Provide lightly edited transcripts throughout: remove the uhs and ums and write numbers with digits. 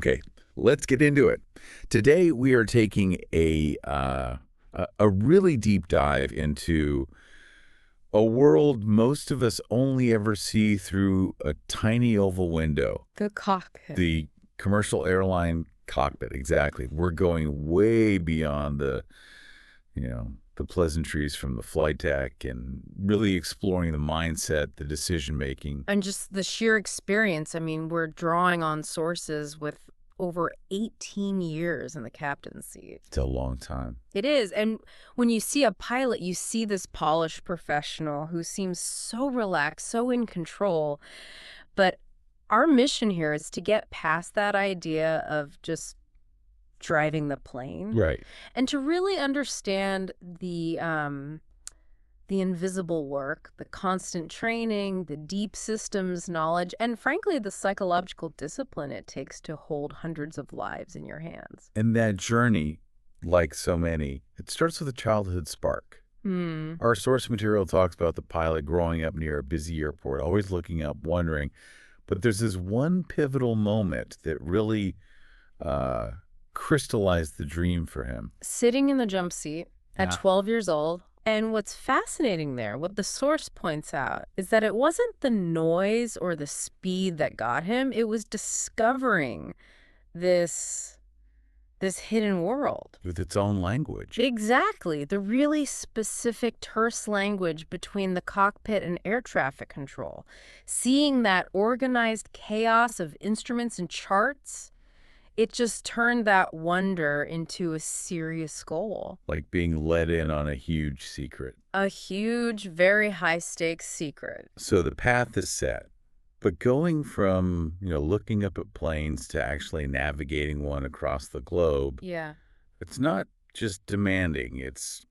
Okay, let's get into it. Today we are taking a really deep dive into a world most of us only ever see through a tiny oval window. The cockpit. The commercial airline cockpit, exactly. We're going way beyond the pleasantries from the flight deck and really exploring the mindset, the decision-making. And just the sheer experience. I mean, we're drawing on sources with over 18 years in the captain's seat. It's a long time. It is. And when you see a pilot, you see this polished professional who seems so relaxed, so in control. But our mission here is to get past that idea of just driving the plane. Right. And to really understand the invisible work, the constant training, the deep systems knowledge, and frankly, the psychological discipline it takes to hold hundreds of lives in your hands. And that journey, like so many, it starts with a childhood spark. Our source material talks about the pilot growing up near a busy airport, always looking up, wondering. But there's this one pivotal moment that really crystallized the dream for him. Sitting in the jump seat at 12 years old. And what's fascinating there, what the source points out, is that it wasn't the noise or the speed that got him. It was discovering this hidden world. With its own language. Exactly. The really specific terse language between the cockpit and air traffic control. Seeing that organized chaos of instruments and charts, it just turned that wonder into a serious goal. Like being let in on a huge secret. A huge, very high-stakes secret. So the path is set. But going from, looking up at planes to actually navigating one across the globe, it's not just demanding. It's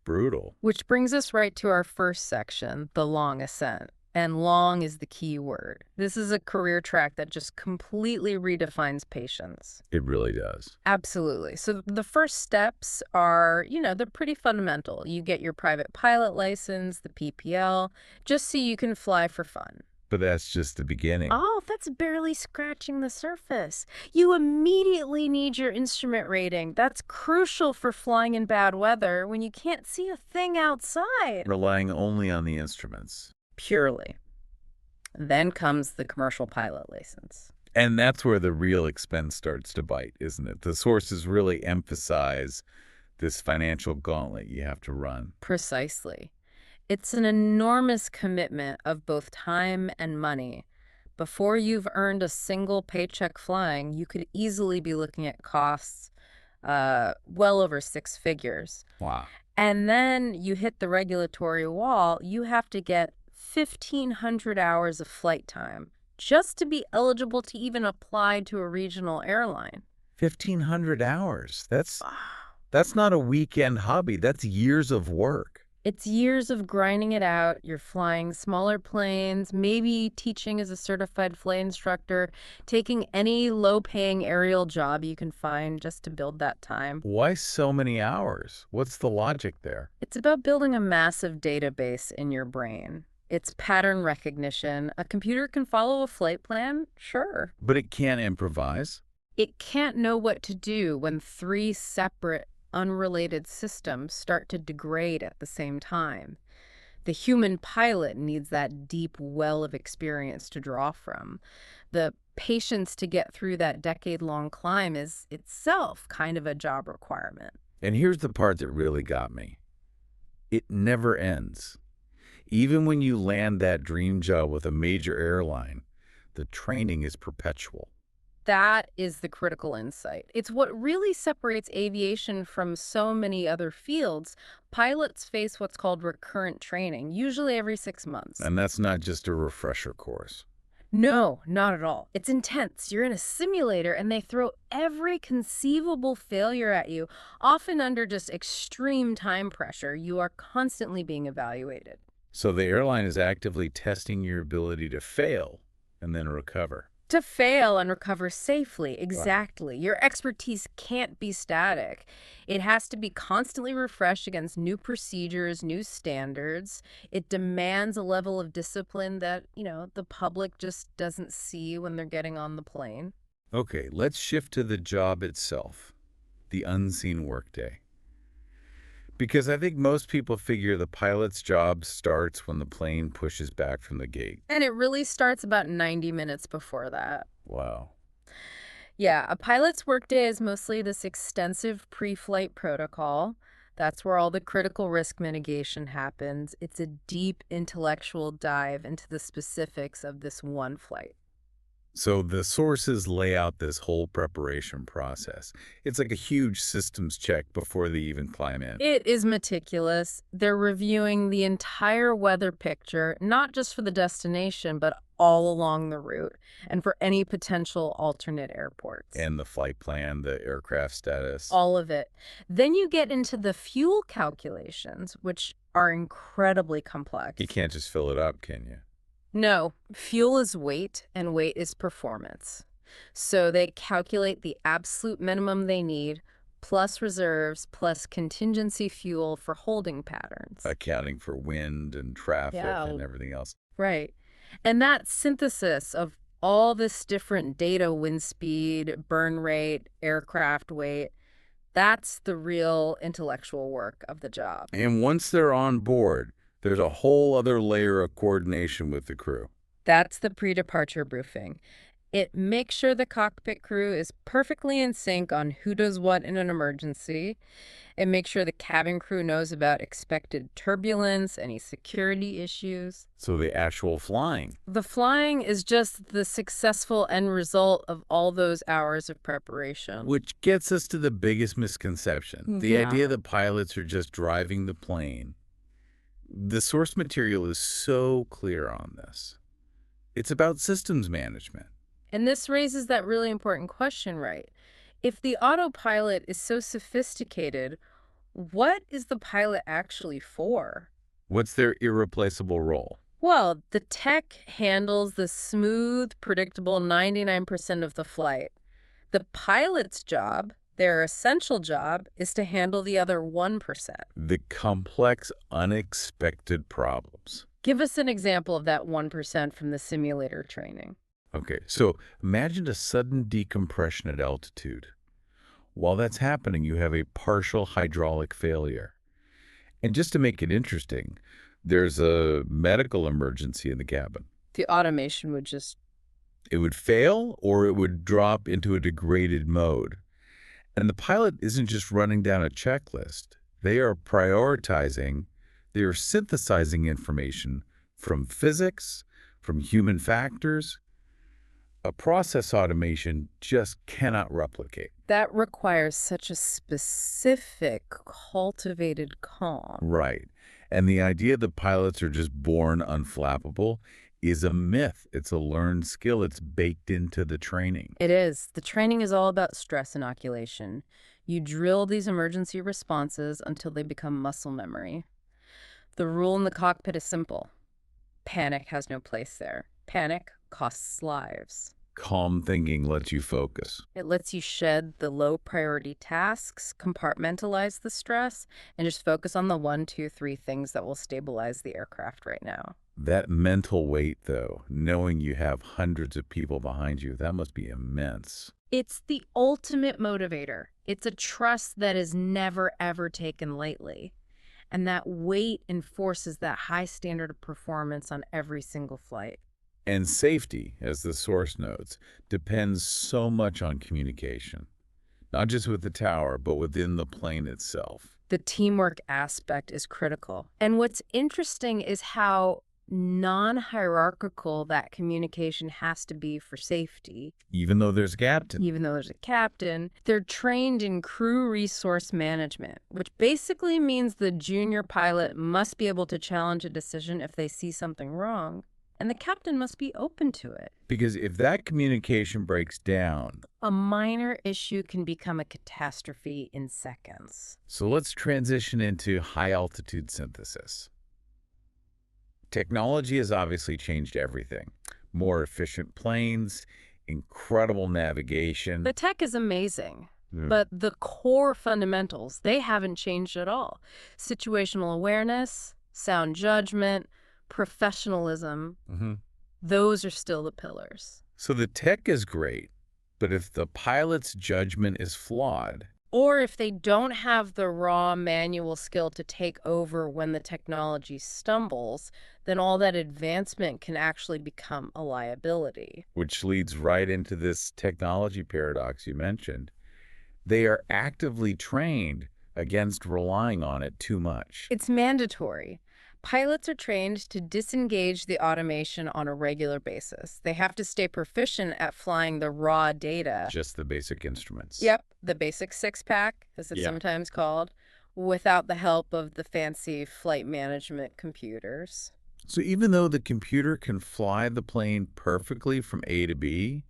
brutal. Which brings us right to our first section, the long ascent. And long is the key word. This is a career track that just completely redefines patience. It really does. Absolutely. So the first steps are, they're pretty fundamental. You get your private pilot license, the PPL, just so you can fly for fun. But that's just the beginning. Oh, that's barely scratching the surface. You immediately need your instrument rating. That's crucial for flying in bad weather when you can't see a thing outside. Relying only on the instruments. Purely. Then comes the commercial pilot license. And that's where the real expense starts to bite, isn't it? The sources really emphasize this financial gauntlet you have to run. Precisely. It's an enormous commitment of both time and money. Before you've earned a single paycheck flying, you could easily be looking at costs well over 6 figures. Wow. And then you hit the regulatory wall. You have to get 1,500 hours of flight time just to be eligible to even apply to a regional airline. 1,500 hours. That's not a weekend hobby. That's years of work. It's years of grinding it out. You're flying smaller planes, maybe teaching as a certified flight instructor, taking any low-paying aerial job you can find just to build that time. Why so many hours? What's the logic there? It's about building a massive database in your brain. It's pattern recognition. A computer can follow a flight plan, sure. But it can't improvise. It can't know what to do when 3 separate, unrelated systems start to degrade at the same time. The human pilot needs that deep well of experience to draw from. The patience to get through that decade-long climb is itself kind of a job requirement. And here's the part that really got me. It never ends. Even when you land that dream job with a major airline, the training is perpetual. That is the critical insight. It's what really separates aviation from so many other fields. Pilots face what's called recurrent training, usually every 6 months. And that's not just a refresher course. No, not at all. It's intense. You're in a simulator and they throw every conceivable failure at you, often under just extreme time pressure. You are constantly being evaluated. So the airline is actively testing your ability to fail and then recover. To fail and recover safely, exactly. Wow. Your expertise can't be static. It has to be constantly refreshed against new procedures, new standards. It demands a level of discipline that, the public just doesn't see when they're getting on the plane. Okay, let's shift to the job itself, the unseen workday. Because I think most people figure the pilot's job starts when the plane pushes back from the gate. And it really starts about 90 minutes before that. Wow. Yeah, a pilot's workday is mostly this extensive pre-flight protocol. That's where all the critical risk mitigation happens. It's a deep intellectual dive into the specifics of this one flight. So the sources lay out this whole preparation process. It's like a huge systems check before they even climb in. It is meticulous. They're reviewing the entire weather picture, not just for the destination, but all along the route and for any potential alternate airports. And the flight plan, the aircraft status. All of it. Then you get into the fuel calculations, which are incredibly complex. You can't just fill it up, can you? No, fuel is weight and weight is performance. So they calculate the absolute minimum they need, plus reserves, plus contingency fuel for holding patterns. Accounting for wind and traffic and everything else. Right. And that synthesis of all this different data, wind speed, burn rate, aircraft weight, that's the real intellectual work of the job. And once they're on board, there's a whole other layer of coordination with the crew. That's the pre-departure briefing. It makes sure the cockpit crew is perfectly in sync on who does what in an emergency. It makes sure the cabin crew knows about expected turbulence, any security issues. So the actual flying. The flying is just the successful end result of all those hours of preparation. Which gets us to the biggest misconception. The idea that pilots are just driving the plane. The source material is so clear on this. It's about systems management. And this raises that really important question, right? If the autopilot is so sophisticated, what is the pilot actually for? What's their irreplaceable role? Well, the tech handles the smooth, predictable 99% of the flight. The pilot's job, their essential job, is to handle the other 1%. The complex, unexpected problems. Give us an example of that 1% from the simulator training. Okay, so imagine a sudden decompression at altitude. While that's happening, you have a partial hydraulic failure. And just to make it interesting, there's a medical emergency in the cabin. The automation would just... It would fail or it would drop into a degraded mode. And the pilot isn't just running down a checklist. They are prioritizing, they are synthesizing information from physics, from human factors. A process automation just cannot replicate. That requires such a specific, cultivated calm. Right. And the idea that pilots are just born unflappable is a myth. It's a learned skill. It's baked into the training. It is. The training is all about stress inoculation. You drill these emergency responses until they become muscle memory. The rule in the cockpit is simple. Panic has no place there. Panic costs lives. Calm thinking lets you focus. It lets you shed the low priority tasks, compartmentalize the stress, and just focus on the 1, 2, 3 things that will stabilize the aircraft right now. That mental weight, though, knowing you have hundreds of people behind you, that must be immense. It's the ultimate motivator. It's a trust that is never, ever taken lightly. And that weight enforces that high standard of performance on every single flight. And safety, as the source notes, depends so much on communication. Not just with the tower, but within the plane itself. The teamwork aspect is critical. And what's interesting is how non-hierarchical that communication has to be for safety. Even though there's a captain. Even though there's a captain, they're trained in crew resource management, which basically means the junior pilot must be able to challenge a decision if they see something wrong. And the captain must be open to it. Because if that communication breaks down, a minor issue can become a catastrophe in seconds. So let's transition into high-altitude synthesis. Technology has obviously changed everything. More efficient planes, incredible navigation. The tech is amazing, but the core fundamentals, they haven't changed at all. Situational awareness, sound judgment, professionalism, those are still the pillars. So the tech is great, But if the pilot's judgment is flawed, Or if they don't have the raw manual skill to take over when the technology stumbles, then all that advancement can actually become a liability. which leads right into this technology paradox you mentioned, they are actively trained against relying on it too much. It's mandatory. Pilots are trained to disengage the automation on a regular basis. They have to stay proficient at flying the raw data. Just the basic instruments. Yep, the basic six-pack, as it's sometimes called, without the help of the fancy flight management computers. So even though the computer can fly the plane perfectly from A to B,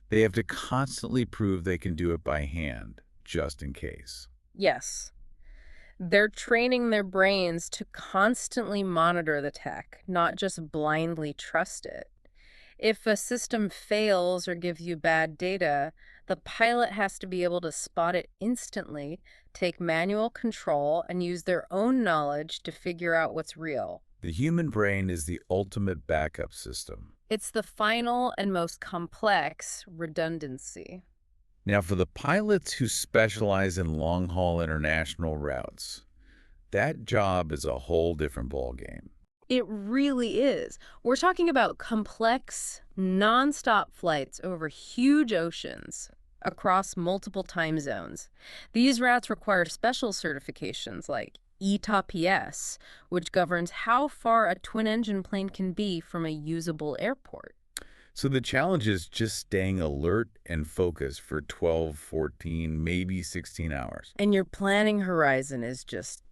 they have to constantly prove they can do it by hand, just in case. Yes. They're training their brains to constantly monitor the tech, not just blindly trust it. If a system fails or gives you bad data, the pilot has to be able to spot it instantly, take manual control, and use their own knowledge to figure out what's real. The human brain is the ultimate backup system. It's the final and most complex redundancy. Now, for the pilots who specialize in long-haul international routes, that job is a whole different ballgame. It really is. We're talking about complex, nonstop flights over huge oceans across multiple time zones. These routes require special certifications like A2-B1, which governs how far a twin-engine plane can be from a usable airport. So the challenge is just staying alert and focused for 12, 14, maybe 16 hours. And your planning horizon is just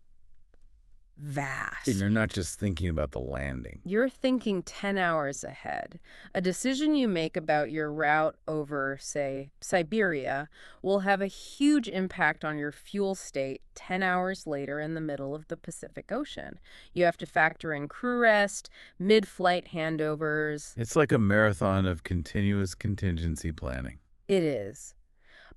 vast. And you're not just thinking about the landing. You're thinking 10 hours ahead. A decision you make about your route over, say, Siberia will have a huge impact on your fuel state 10 hours later in the middle of the Pacific Ocean. You have to factor in crew rest, mid-flight handovers. It's like a marathon of continuous contingency planning. It is.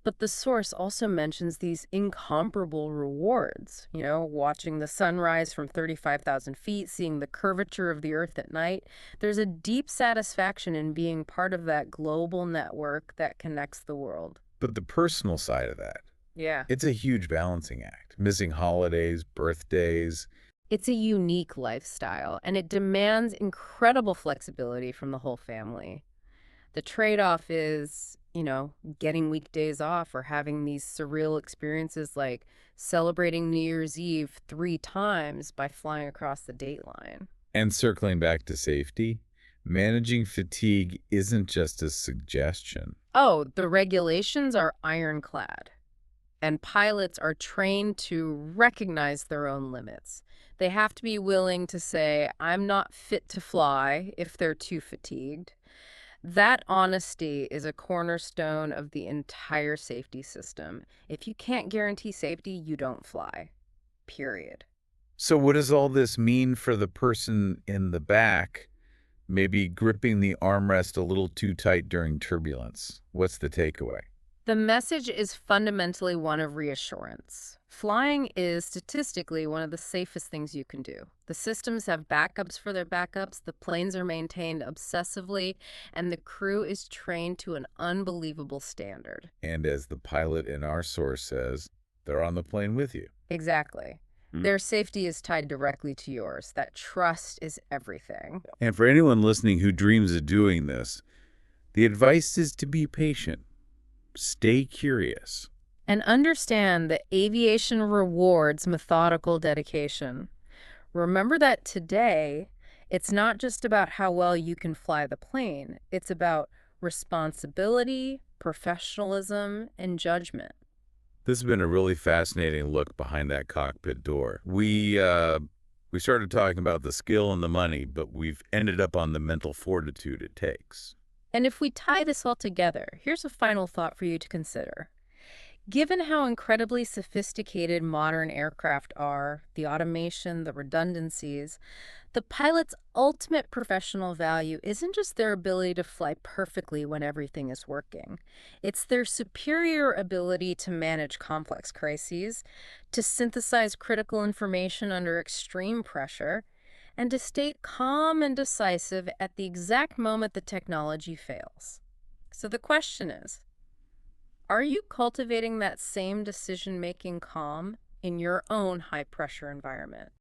But the source also mentions these incomparable rewards, watching the sunrise from 35,000 feet, seeing the curvature of the Earth at night. There's a deep satisfaction in being part of that global network that connects the world. But the personal side of that, Yeah. it's a huge balancing act. Missing holidays, birthdays. It's a unique lifestyle, and it demands incredible flexibility from the whole family. The trade-off is, getting weekdays off or having these surreal experiences like celebrating New Year's Eve 3 times by flying across the dateline. And circling back to safety, managing fatigue isn't just a suggestion. Oh, the regulations are ironclad, and pilots are trained to recognize their own limits. They have to be willing to say, I'm not fit to fly if they're too fatigued. That honesty is a cornerstone of the entire safety system. If you can't guarantee safety, you don't fly. Period. So what does all this mean for the person in the back, maybe gripping the armrest a little too tight during turbulence? What's the takeaway? The message is fundamentally one of reassurance. Flying is statistically one of the safest things you can do. The systems have backups for their backups, the planes are maintained obsessively, and the crew is trained to an unbelievable standard. And as the pilot in our source says, they're on the plane with you. Exactly. Their safety is tied directly to yours. That trust is everything. And for anyone listening who dreams of doing this, the advice is to be patient. Stay curious. And understand that aviation rewards methodical dedication. Remember that today, it's not just about how well you can fly the plane. It's about responsibility, professionalism, and judgment. This has been a really fascinating look behind that cockpit door. We started talking about the skill and the money, but we've ended up on the mental fortitude it takes. And if we tie this all together, here's a final thought for you to consider. Given how incredibly sophisticated modern aircraft are, the automation, the redundancies, the pilot's ultimate professional value isn't just their ability to fly perfectly when everything is working. It's their superior ability to manage complex crises, to synthesize critical information under extreme pressure, and to stay calm and decisive at the exact moment the technology fails. So the question is, Are you cultivating that same decision-making calm in your own high-pressure environment?